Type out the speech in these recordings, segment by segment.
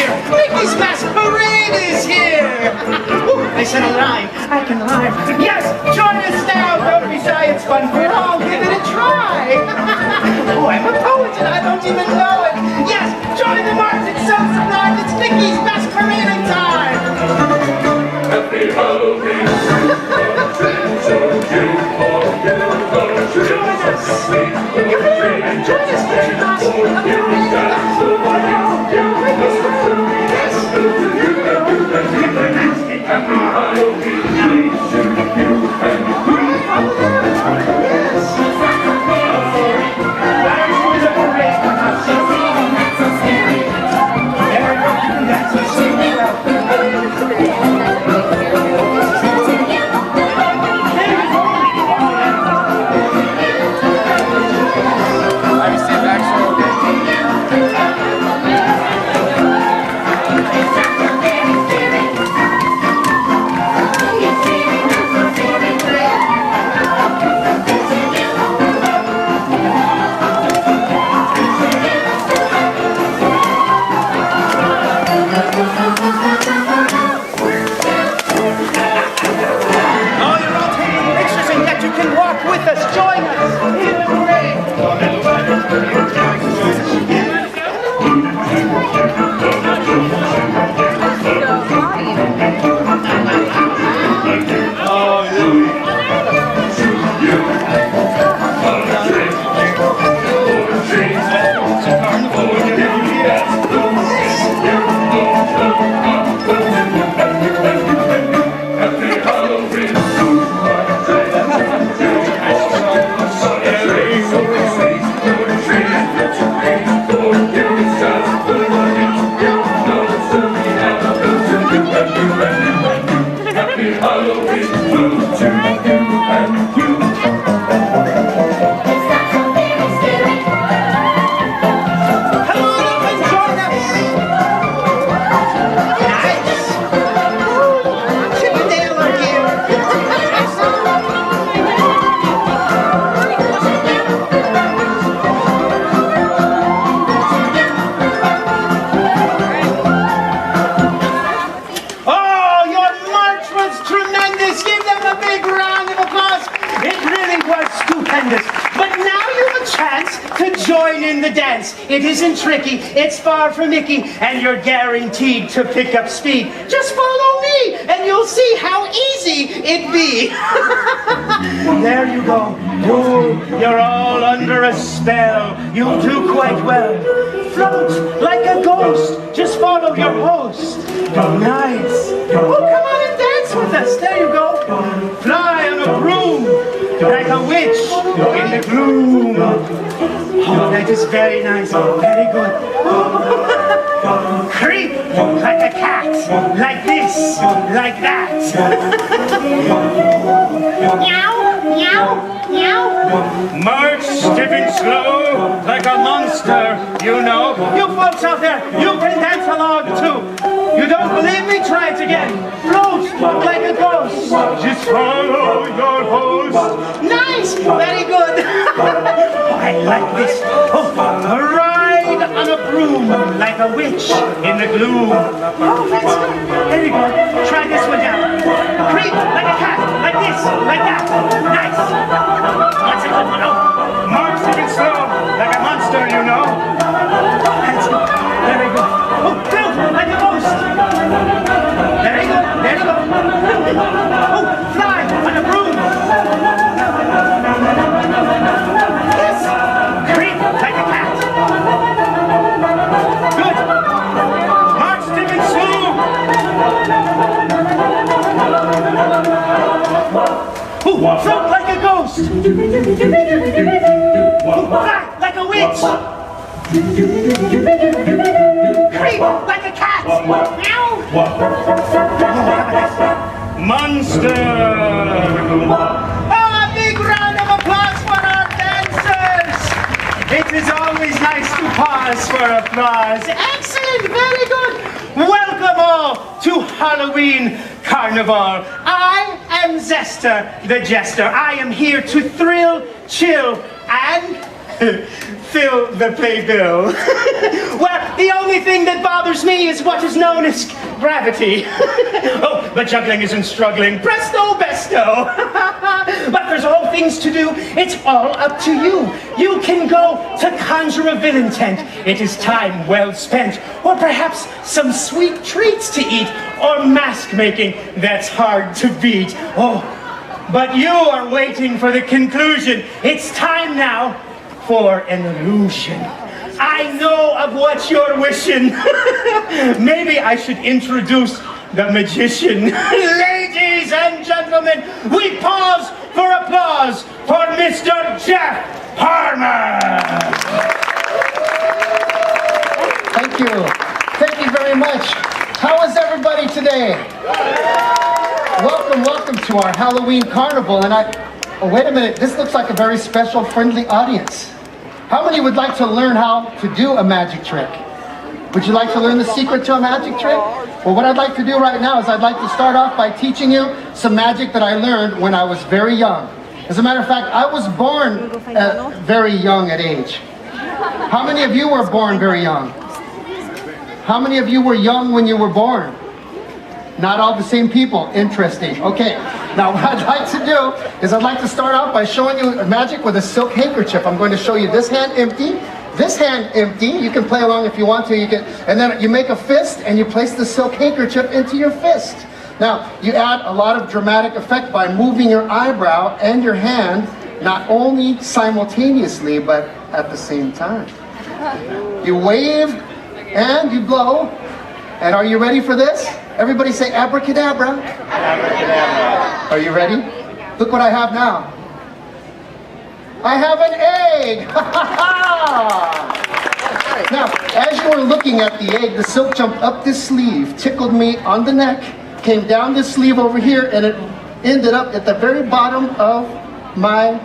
here. Mickey's Masquerade is here. Ooh, I said a line. I can rhyme. Yes, join us now. Don't be shy. It's fun for all. Give it a try. Oh, I'm a poet and I don't even know it. Yes, join the march. It's so sublime. It's Mickey's Masquerade time. Happy Halloween. Join us. Join us. It isn't tricky, it's far from Mickey, and you're guaranteed to pick up speed. Just follow me, and you'll see how easy it be. There you go. You're all under a spell. You'll do quite well. Float like a ghost. Just follow your host. Nice. Oh, come on and dance with us. There you go. Fly on a broom like a witch in the gloom. Oh, that is very nice. Very good. Creep like a cat. Like this. Like that. Meow, meow, meow. March stiff and slow like a monster, you know. You folks out there, you can dance along too. You don't believe me? Try it again. Float like a ghost. Just follow your host. Nice. Very good. Oh, I like this. Oh, ride on a broom like a witch in the gloom. Oh, that's good. Very good. Try this one now. Creep like a cat. Like this. Like that. Nice. That's a good one. Oh, march even slow like a monster, you know. That's good. Very good. Oh, float like a ghost. Very good. Very good. Oh, fly on a broom. Yes. Creep like a cat. Good. March stiff and slow. Ooh, float like a ghost. Ooh, fly like a witch. Creep like a cat. Meow. Monster. Oh, a big round of applause for our dancers. It is always nice to pause for applause. Excellent. Very good. Welcome all to Halloween Carnival. I am Zester, the Jester. I am here to thrill, chill, and fill the playbill. Well, the only thing that bothers me is what is known as gravity. Oh, but juggling isn't struggling. Presto, besto. But there's all things to do. It's all up to you. You can go to conjure a villain tent. It is time well spent. Or perhaps some sweet treats to eat. Or mask making. That's hard to beat. Oh, but you are waiting for the conclusion. It's time now for an illusion. I know of what you're wishing. Maybe I should introduce the magician. Ladies and gentlemen, we pause for applause for Mr. Jeff Harmon. Thank you. Thank you very much. How is everybody today? Welcome to our Halloween carnival. And oh, wait a minute, this looks like a very special, friendly audience. How many would like to learn how to do a magic trick? Would you like to learn the secret to a magic trick? Well, what I'd like to do right now is I'd like to start off by teaching you some magic that I learned when I was very young. As a matter of fact, I was born very young at age. How many of you were born very young? How many of you were young when you were born? Not all the same people. Interesting. Okay. Now what I'd like to do is I'd like to start off by showing you magic with a silk handkerchief. I'm going to show you this hand empty, this hand empty. You can play along if you want to. And then you make a fist and you place the silk handkerchief into your fist. Now you add a lot of dramatic effect by moving your eyebrow and your hand, not only simultaneously but at the same time. You wave and you blow. And are you ready for this? Everybody say abracadabra. Abracadabra. Are you ready? Look what I have now. I have an egg. Now, as you were looking at the egg, the silk jumped up this sleeve, tickled me on the neck, came down this sleeve over here, and it ended up at the very bottom of my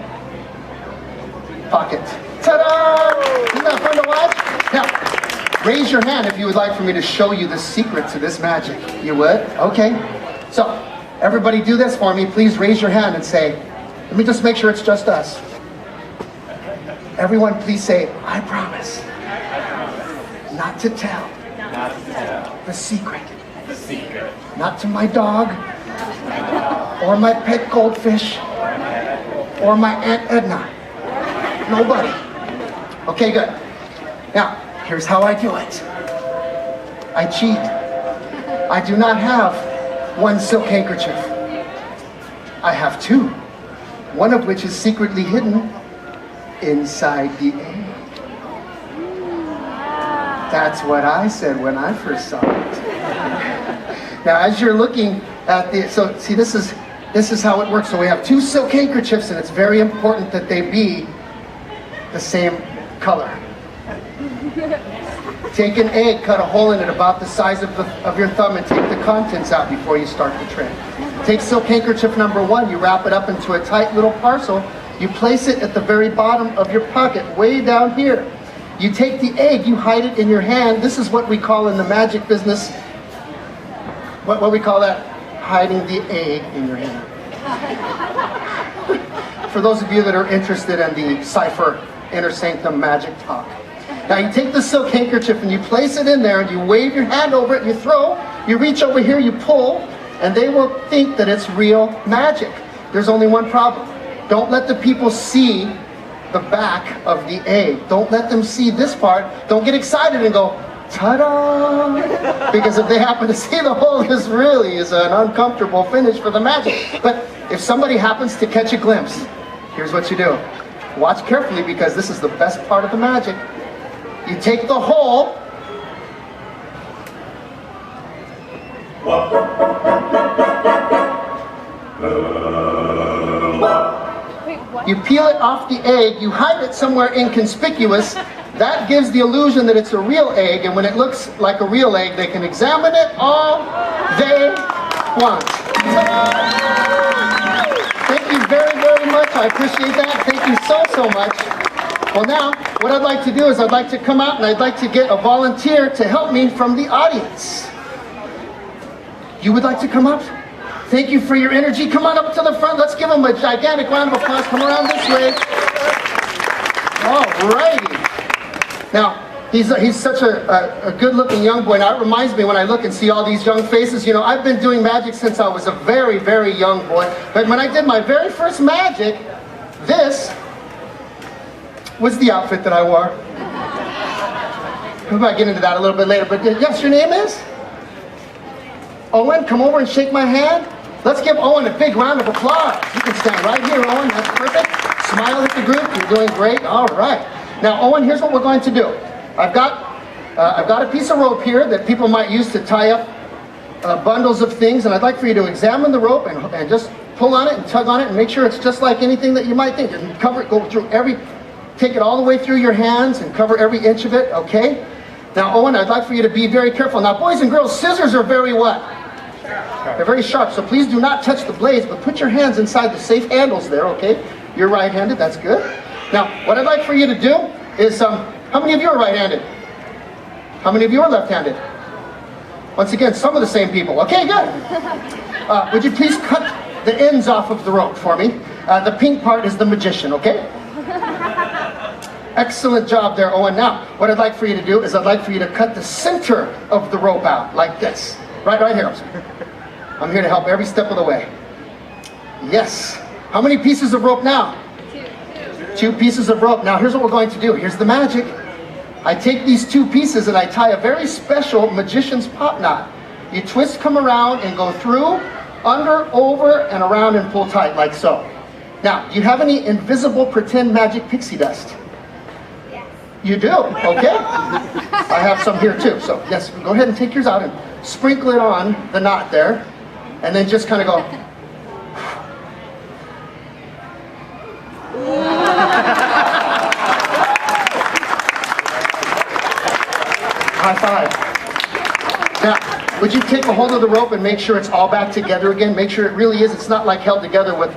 pocket. Ta-da! Isn't that fun to watch? Now, raise your hand if you would like for me to show you the secret to this magic. You would? Okay. So, everybody do this for me. Please raise your hand and say, let me just make sure it's just us. Everyone please say, I promise not to tell the secret. Not to my dog, or my pet goldfish, or my Aunt Edna. Nobody. Okay, good. Now, here's how I do it. I cheat. I do not have one silk handkerchief. I have two. One of which is secretly hidden inside the egg. That's what I said when I first saw it. Now, as you're looking at the, so see, this is how it works. So we have two silk handkerchiefs, and it's very important that they be the same color. Take an egg, cut a hole in it about the size of your thumb, and take the contents out before you start the trick. Take silk handkerchief number one, you wrap it up into a tight little parcel. You place it at the very bottom of your pocket, way down here. You take the egg, you hide it in your hand. This is what we call in the magic business, what we call that, hiding the egg in your hand. For those of you that are interested in the cipher inner sanctum magic talk. Now you take the silk handkerchief and you place it in there and you wave your hand over it, you throw, you reach over here, you pull, and they will think that it's real magic. There's only one problem. Don't let the people see the back of the egg. Don't let them see this part. Don't get excited and go, ta-da! Because if they happen to see the hole, this really is an uncomfortable finish for the magic. But if somebody happens to catch a glimpse, here's what you do. Watch carefully because this is the best part of the magic. You take the hole, you peel it off the egg, you hide it somewhere inconspicuous. That gives the illusion that it's a real egg, and when it looks like a real egg, they can examine it all they want. Thank you very, very much. I appreciate that. Thank you so, so much. Well, now, what I'd like to do is I'd like to come out and I'd like to get a volunteer to help me from the audience. You would like to come up? Thank you for your energy. Come on up to the front. Let's give them a gigantic round of applause. Come around this way. All righty. Now, he's such a good-looking young boy. Now, it reminds me when I look and see all these young faces, you know, I've been doing magic since I was a very, very young boy. But when I did my very first magic, this was the outfit that I wore. We might get into that a little bit later, but yes, your name is? Owen, come over and shake my hand. Let's give Owen a big round of applause. You can stand right here, Owen. That's perfect. Smile at the group. You're doing great. All right. Now, Owen, here's what we're going to do. I've got a piece of rope here that people might use to tie up bundles of things, and I'd like for you to examine the rope and just pull on it and tug on it and make sure it's just like anything that you might think. And cover it, go through take it all the way through your hands and cover every inch of it, okay? Now, Owen, I'd like for you to be very careful. Now, boys and girls, scissors are very what? They're very sharp, so please do not touch the blades, but put your hands inside the safe handles there, okay? You're right-handed, that's good. Now, what I'd like for you to do is, how many of you are right-handed? How many of you are left-handed? Once again, some of the same people. Okay, good. Would you please cut the ends off of the rope for me? The pink part is the magician, okay? Excellent job there, Owen. Now, what I'd like for you to do is I'd like for you to cut the center of the rope out, like this. Right here. I'm here to help every step of the way. Yes. How many pieces of rope now? Two pieces of rope. Now, here's what we're going to do. Here's the magic. I take these two pieces and I tie a very special magician's pop knot. You twist, come around, and go through, under, over, and around, and pull tight, like so. Now, do you have any invisible pretend magic pixie dust? Yes. You do? Okay. I have some here too. So, yes, go ahead and take yours out and sprinkle it on the knot there. And then just kind of go. High five. Now, would you take a hold of the rope and make sure it's all back together again? Make sure it really is. It's not like held together with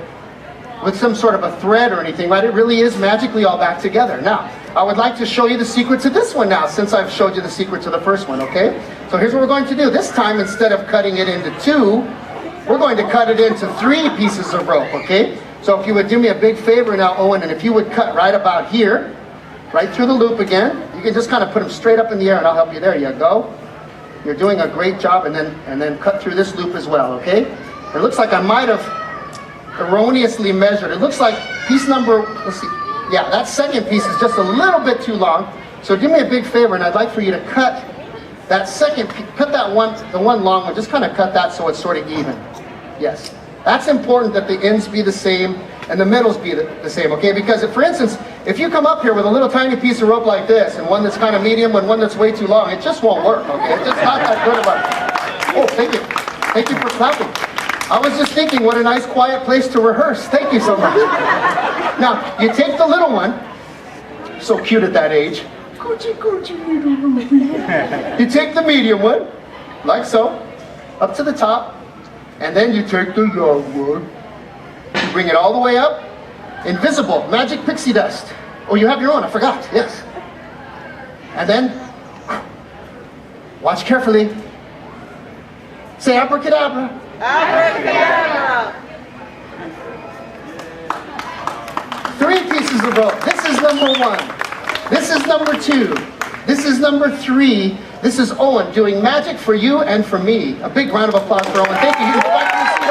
some sort of a thread or anything, right? It really is magically all back together. Now, I would like to show you the secret to this one now, since I've showed you the secret to the first one, okay? So here's what we're going to do. This time, instead of cutting it into two, we're going to cut it into 3 pieces of rope, okay? So if you would do me a big favor now, Owen, and if you would cut right about here, right through the loop again, you can just kind of put them straight up in the air and I'll help you. There you go. You're doing a great job, and then cut through this loop as well, okay? It looks like I might have erroneously measured. It looks like piece number, let's see, yeah, that second piece is just a little bit too long. So do me a big favor, and I'd like for you to cut that second, cut that one, the one long one, just kind of cut that so it's sort of even. Yes. That's important that the ends be the same and the middles be the same, okay? Because if, for instance, if you come up here with a little tiny piece of rope like this and one that's kind of medium and one that's way too long, it just won't work, okay? It's just not that good of a... Oh, thank you. Thank you for clapping. I was just thinking, what a nice quiet place to rehearse. Thank you so much. Now, you take the little one, so cute at that age. Coochie, coochie, little Ruby. You take the medium one, like so, up to the top, and then you take the young one, you bring it all the way up, invisible, magic pixie dust. Oh, you have your own, I forgot, yes. And then, watch carefully. Say abracadabra. Abracadabra. 3 pieces of rope. This is number 1. This is number 2. This is number 3. This is Owen doing magic for you and for me. A big round of applause for Owen. Thank you. You can go back to your seat,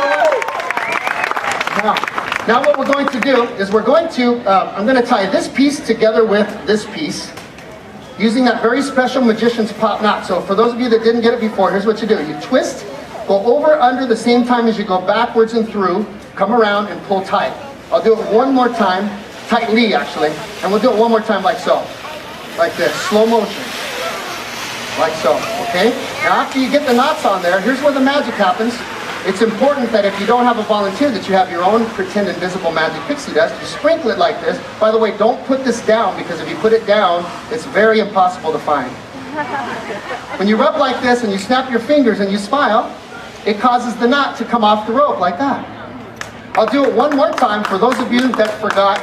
Owen. Now what we're going to do is we're going to, I'm going to tie this piece together with this piece using that very special magician's pop knot. So for those of you that didn't get it before, here's what you do. You twist, go over under the same time as you go backwards and through, come around and pull tight. I'll do it one more time, tightly actually, and we'll do it one more time like so. Like this, slow motion. Like so, okay? Now after you get the knots on there, here's where the magic happens. It's important that if you don't have a volunteer, that you have your own pretend invisible magic pixie dust. You sprinkle it like this. By the way, don't put this down, because if you put it down, it's very impossible to find. When you rub like this and you snap your fingers and you smile, it causes the knot to come off the rope like that. I'll do it one more time for those of you that forgot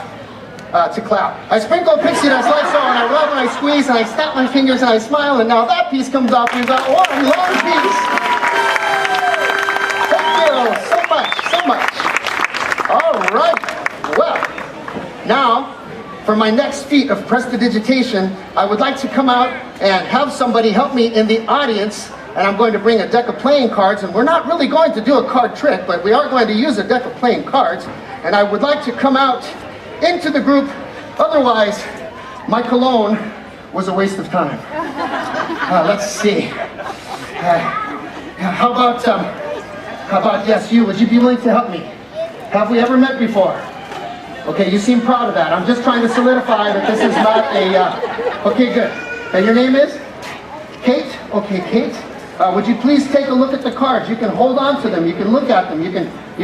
to clap. I sprinkle pixie dust like so, and I rub and I squeeze and I snap my fingers and I smile, and now that piece comes off. We've got one long piece. So much. All right. Well, now, for my next feat of prestidigitation, I would like to come out and have somebody help me in the audience. And I'm going to bring a deck of playing cards, and we're not really going to do a card trick, but we are going to use a deck of playing cards. And I would like to come out into the group. Otherwise, my cologne was a waste of time. Let's see. How about yes, you? Would you be willing to help me? Have we ever met before? Okay, you seem proud of that. I'm just trying to solidify that this is not a. Okay, good. And your name is Kate. Okay, Kate. Would you please take a look at the cards? You can hold on to them. You can look at them. You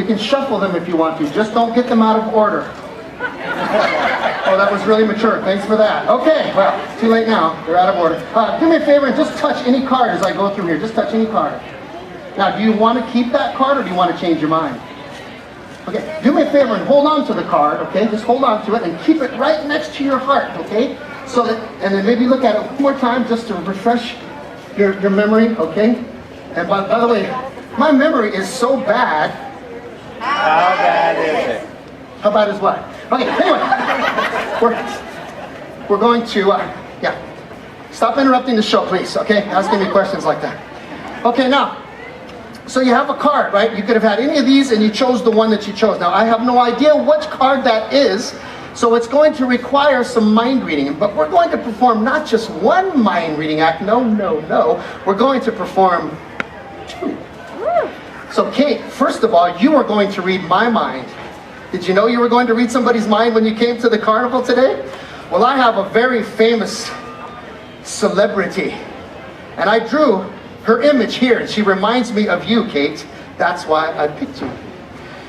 can shuffle them if you want to. Just don't get them out of order. Oh, that was really mature. Thanks for that. Okay, well, too late now. They're out of order. Do me a favor and just touch any card as I go through here. Just touch any card. Now, do you want to keep that card or do you want to change your mind? Okay, do me a favor and hold on to the card, okay? Just hold on to it and keep it right next to your heart, okay? So that, and then maybe look at it one more time just to refresh your memory, okay? And by the way, my memory is so bad. How bad is it? How bad is what? Okay, anyway, we're going to, yeah. Stop interrupting the show, please, okay? Asking me questions like that. Okay, now, so you have a card, right? You could have had any of these and you chose the one that you chose. Now, I have no idea which card that is, so it's going to require some mind reading. But we're going to perform not just one mind reading act, no. We're going to perform two. So Kate, first of all, you are going to read my mind. Did you know you were going to read somebody's mind when you came to the carnival today? Well, I have a very famous celebrity. And I drew her image here, and she reminds me of you, Kate. That's why I picked you.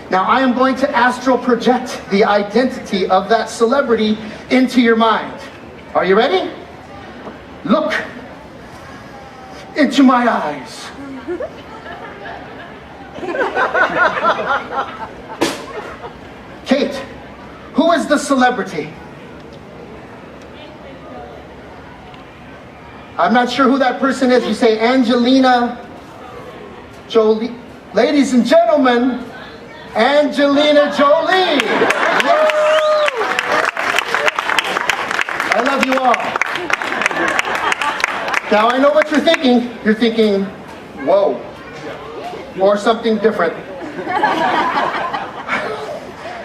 Now, I am going to astral project the identity of that celebrity into your mind. Are you ready? Look into my eyes. Kate, who is the celebrity? I'm not sure who that person is. You say Angelina Jolie. Ladies and gentlemen, Angelina Jolie. Yes. I love you all. Now I know what you're thinking. You're thinking, whoa, or something different.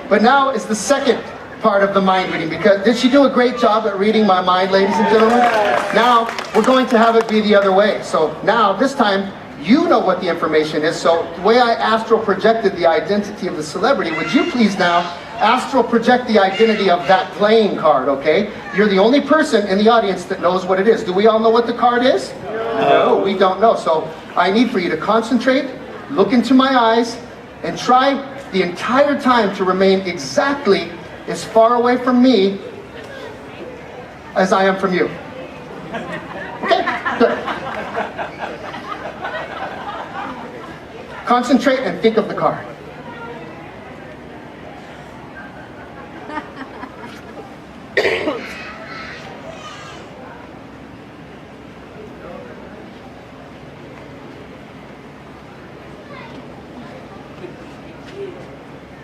But now is the second part of the mind reading, because did she do a great job at reading my mind, ladies and gentlemen? Now we're going to have it be the other way. So now this time you know what the information is. So the way I astral projected the identity of the celebrity, would you please now astral project the identity of that playing card, okay? You're the only person in the audience that knows what it is. Do we all know what the card is? No, we don't know. So I need for you to concentrate, look into my eyes, and try the entire time to remain exactly as far away from me as I am from you. Okay? Good. Concentrate and think of the card.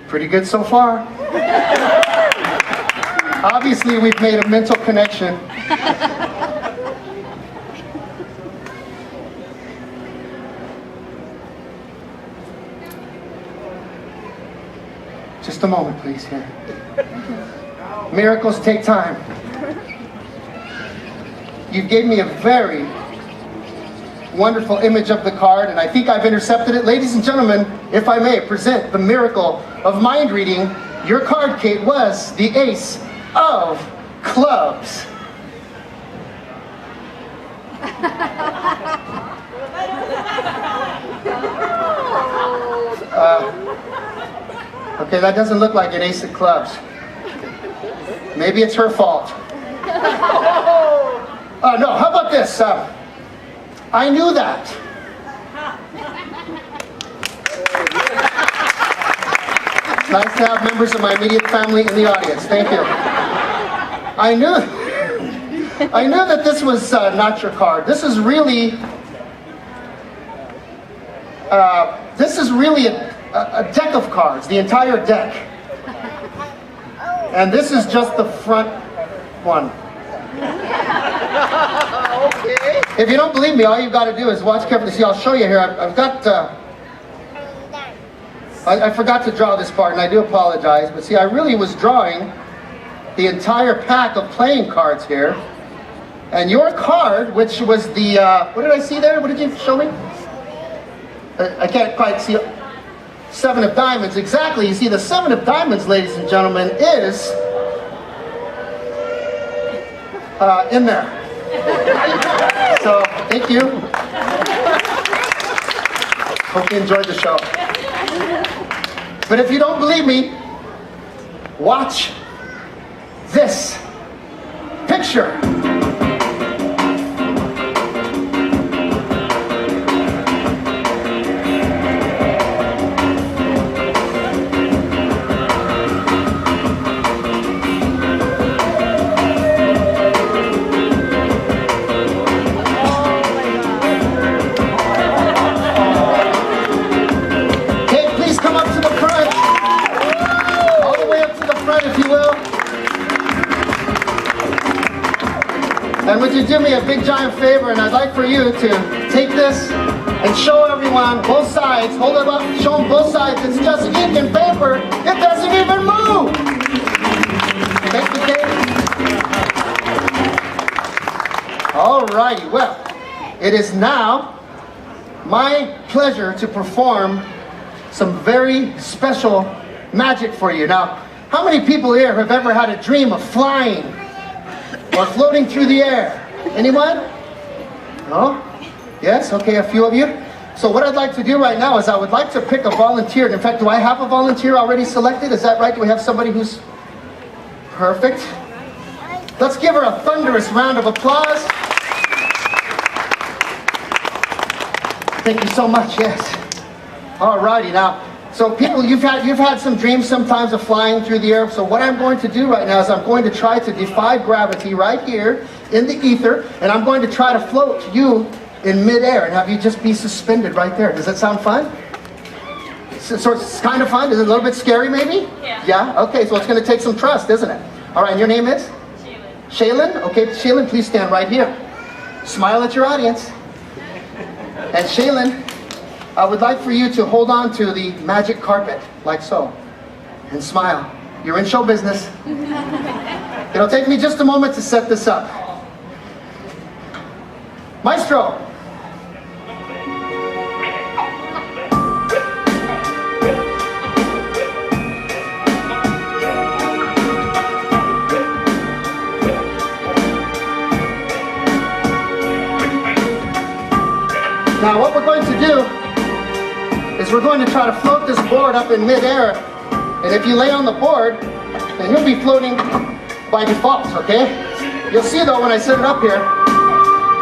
Pretty good so far. Obviously, we've made a mental connection. Just a moment, please, here. Miracles take time. You gave me a very wonderful image of the card, and I think I've intercepted it. Ladies and gentlemen, if I may present the miracle of mind reading, your card, Kate, was the Ace of Clubs. Okay, that doesn't look like an Ace of Clubs. Maybe it's her fault. No, how about this? I knew that. It's nice to have members of my immediate family in the audience. Thank you. I knew that this was not your card. This is really a deck of cards, the entire deck. And this is just the front one. Okay. If you don't believe me, all you've got to do is watch carefully. See, I'll show you here. I've got... I forgot to draw this part, and I do apologize. But see, I really was drawing the entire pack of playing cards here. And your card, which was the... what did I see there? What did you show me? I can't quite see... 7 of diamonds, exactly. You see, the 7 of diamonds, ladies and gentlemen, is in there. So, thank you. Hope you enjoyed the show. But if you don't believe me, watch this picture. And would you do me a big giant favor, and I'd like for you to take this and show everyone both sides, hold it up, show them both sides. It's just ink and paper. It doesn't even move. Take the cake. Alrighty, well, it is now my pleasure to perform some very special magic for you. Now, how many people here have ever had a dream of flying or floating through the air? Anyone? No? Yes? Okay, a few of you. So what I'd like to do right now is I would like to pick a volunteer. In fact, do I have a volunteer already selected? Is that right? Do we have somebody who's perfect? Let's give her a thunderous round of applause. Thank you so much, yes. Alrighty, now, so people, you've had some dreams sometimes of flying through the air. So what I'm going to do right now is I'm going to try to defy gravity right here in the ether, and I'm going to try to float you in midair and have you just be suspended right there. Does that sound fun? So it's kind of fun? Is it a little bit scary maybe? Yeah. Yeah? Okay, so it's going to take some trust, isn't it? All right, and your name is? Shaylin. Shaylin? Okay, Shaylin, please stand right here. Smile at your audience. And Shaylin, I would like for you to hold on to the magic carpet, like so, and smile. You're in show business. It'll take me just a moment to set this up. Maestro. Now what we're going to do is we're going to try to float this board up in midair, and if you lay on the board, then you'll be floating by default, okay? You'll see though when I set it up here,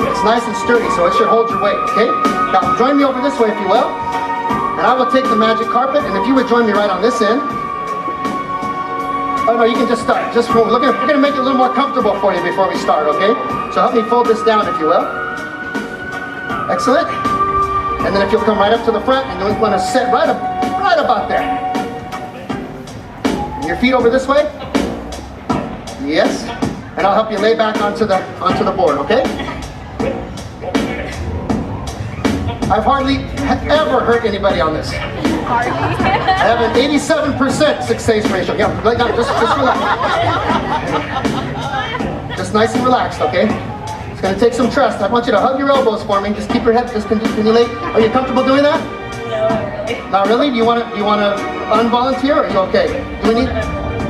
it's nice and sturdy, so it should hold your weight, okay? Now join me over this way if you will, and I will take the magic carpet, and if you would join me right on this end. Oh no, you can just start. Just we're going to make it a little more comfortable for you before we start, okay? So help me fold this down if you will. Excellent. And then if you'll come right up to the front, and you'll want to sit right about there. And your feet over this way. Yes. And I'll help you lay back onto the board, okay? I've hardly ever hurt anybody on this. I have an 87% success ratio. Yeah, lay down, just relax. Just nice and relaxed, okay? It's going to take some trust. I want you to hug your elbows for me. Just keep your head. Can you lay? Are you comfortable doing that? No. Not really. Do you want to unvolunteer? Or are you okay? Do we need?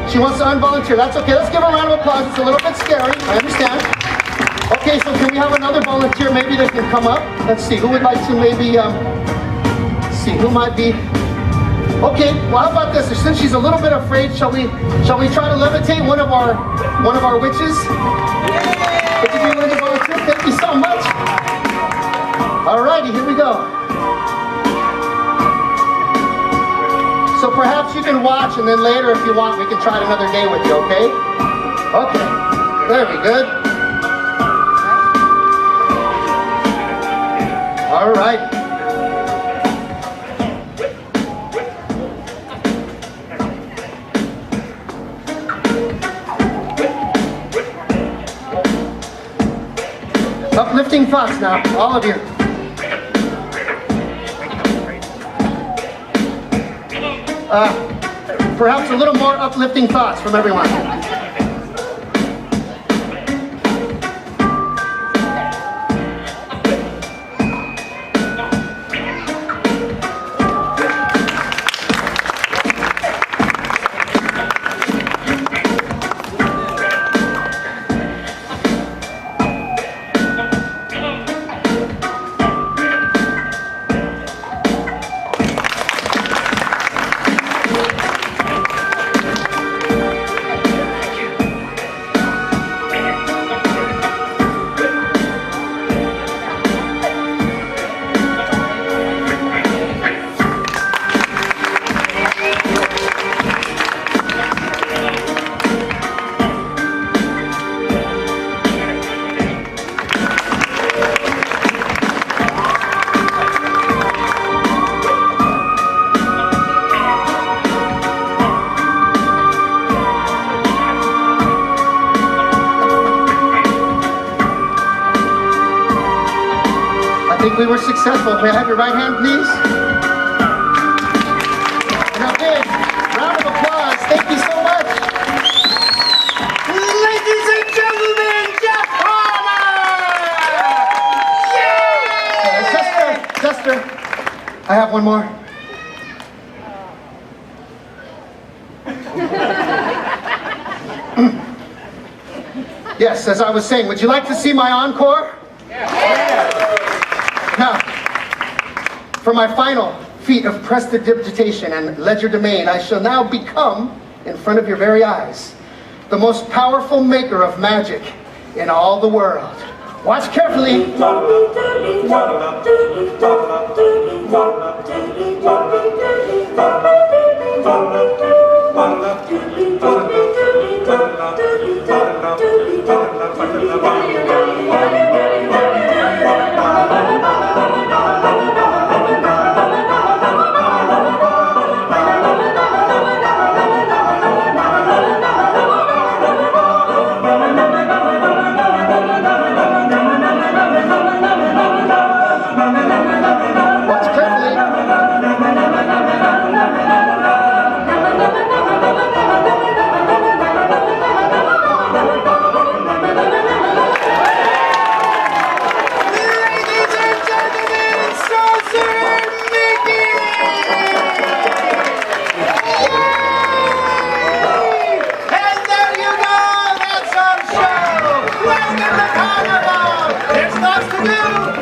She wants to unvolunteer. That's okay. Let's give her a round of applause. It's a little bit scary. I understand. Okay, so can we have another volunteer? Maybe they can come up. Let's see. Who would like to maybe? See who might be. Okay. Well, how about this? Since she's a little bit afraid, shall we try to levitate one of our witches? Would you be willing to volunteer? Thank you so much. Alrighty, here we go. So perhaps you can watch, and then later, if you want, we can try it another day with you, okay? Okay, very good. Alright. Uplifting thoughts now, all of you. Perhaps a little more uplifting thoughts from everyone. I think we were successful. May I have your right hand, please? And a big round of applause. Thank you so much. Ladies and gentlemen, Jeff Harmer! Chester, I have one more. Yes, as I was saying, would you like to see my encore? Now, for my final feat of prestidigitation and legerdemain, I shall now become, in front of your very eyes, the most powerful maker of magic in all the world. Watch carefully.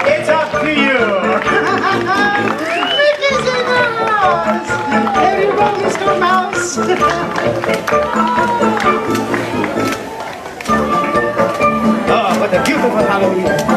It's up to you. Mickey's in the house. Everybody's the mouse. Oh, what a beautiful Halloween.